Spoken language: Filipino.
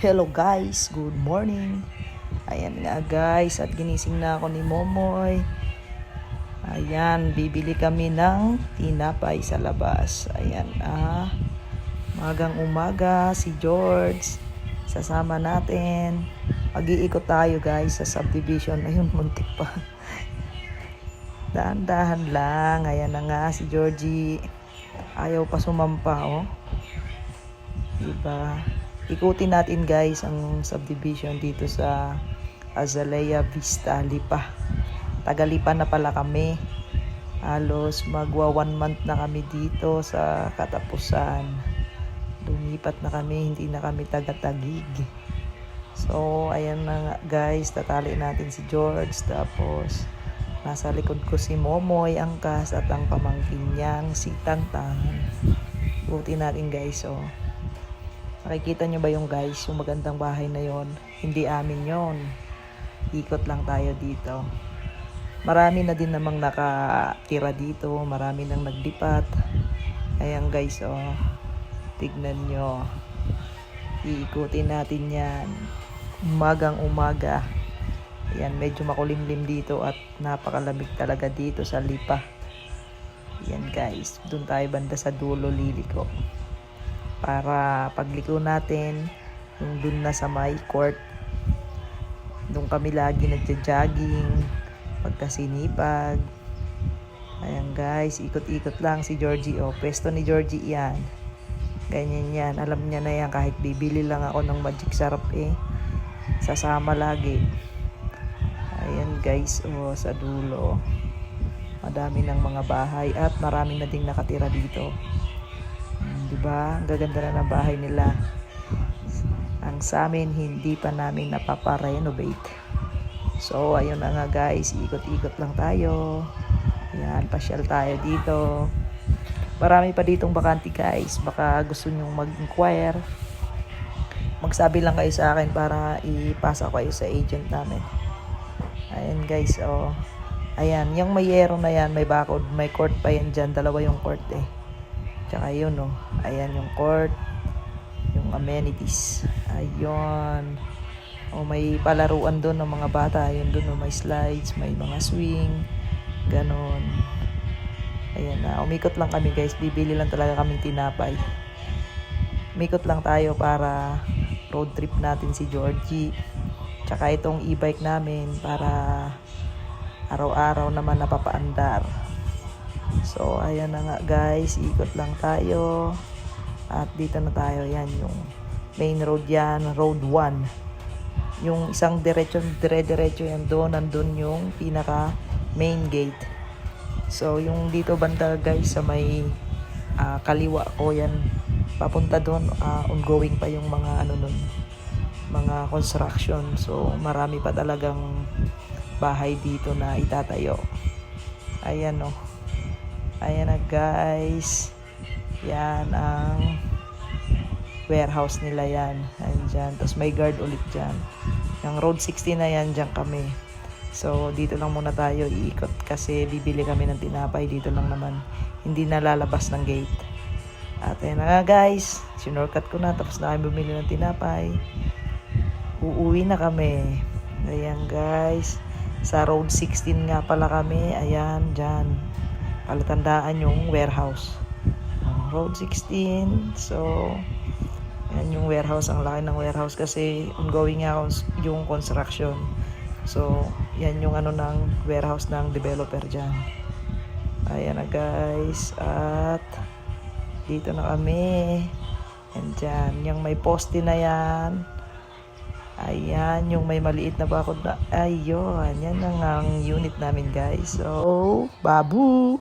Hello guys, good morning. Ayan nga guys, at ginising na ako ni Momoy. Ayan, bibili kami ng tinapay sa labas. Ayan, magang umaga si George. Sasama natin. Mag-iikot tayo guys sa subdivision. Ayun, muntik pa. Dahan-dahan lang. Ayan na nga si Georgie. Ayaw pa sumampa, oh. Diba? Ikutin natin guys ang subdivision dito sa Azalea Vista, Lipa. Taga-Lipa na pala kami. Halos magwa 1 month na kami dito sa katapusan. Lumipat na kami, hindi na kami taga-Tagig. So, ayan na nga guys, tatali natin si George. Tapos, nasa likod ko si Momoy, angkas at ang pamangkin niyang si Tantang. Ikutin natin guys, oh. Nakikita nyo ba yung guys, yung magandang bahay na yon? Hindi amin yon. Ikot lang tayo dito. Marami na din namang nakatira dito. Marami nang naglipat. Ayan guys, oh. Tignan nyo. Iikutin natin yan. Umagang umaga. Ayan, medyo makulimlim dito at napakalamig talaga dito sa Lipa. Ayan guys, doon tayo banda sa dulo liliko. Para pagliko natin, yung dun na sa my court, dun kami lagi nagja-jogging, pagkasinipag. Ayan guys, ikot-ikot lang si Georgie, oh. Pwesto ni Georgie yan. Ganyan yan, alam niya na yan, kahit bibili lang ako ng magic sarap sasama lagi. Ayan guys, oh, sa dulo. Madami ng mga bahay at marami na ding nakatira dito. Diba? Ang gaganda na ng bahay nila. Ang sa amin, hindi pa namin napapa-renovate. So, ayun na nga guys. Ikot-ikot lang tayo. Ayan, pasyal tayo dito. Marami pa ditong bakante guys. Baka gusto nyong mag-inquire. Magsabi lang kayo sa akin para ipasa ko kayo sa agent namin. Ayan guys, oh. Ayan, yung may yero na yan, may bakod, may court pa yan dyan. Dalawa yung court Tsaka yun, oh. Ayan yung court. Yung amenities. Ayun. O, may palaruan doon ng mga bata. Ayun doon, oh, may slides, may mga swing. Ganon. Ayan na. Umikot lang kami, guys. Bibili lang talaga kaming tinapay. Umikot lang tayo para road trip natin si Georgie. Tsaka itong e-bike namin para araw-araw naman napapaandar. So, ayan na nga guys, ikot lang tayo. At dito na tayo, yan yung main road yan, road 1. Yung isang dire-diretso yan doon, nandun yung pinaka main gate. So, yung dito banda guys, sa may kaliwa ko yan, papunta doon, ongoing pa yung mga mga construction. So, marami pa talagang bahay dito na itatayo. Ayan, oh. Ayan na guys. Yan ang warehouse nila yan. Ayan dyan. Tapos may guard ulit dyan. Yung road 60 na yan, dyan kami. So dito lang muna tayo iikot kasi bibili kami ng tinapay. Dito lang naman. Hindi na lalabas ng gate. At ayan na guys. Sinorkat ko na. Tapos na kami bumili ng tinapay. Uuwi na kami. Ayan guys. Sa road 16 nga pala kami. Ayan dyan. Palatandaan yung warehouse. Road 16. So, yan yung warehouse. Ang laki ng warehouse kasi ongoing nga yung construction. So, yan yung ng warehouse ng developer dyan. Ayan na guys. At, dito na kami. Yan dyan. Yung may poste na yan. Ayan, yung may maliit na bakod na. Ayun, yan ang unit namin guys. So, babu!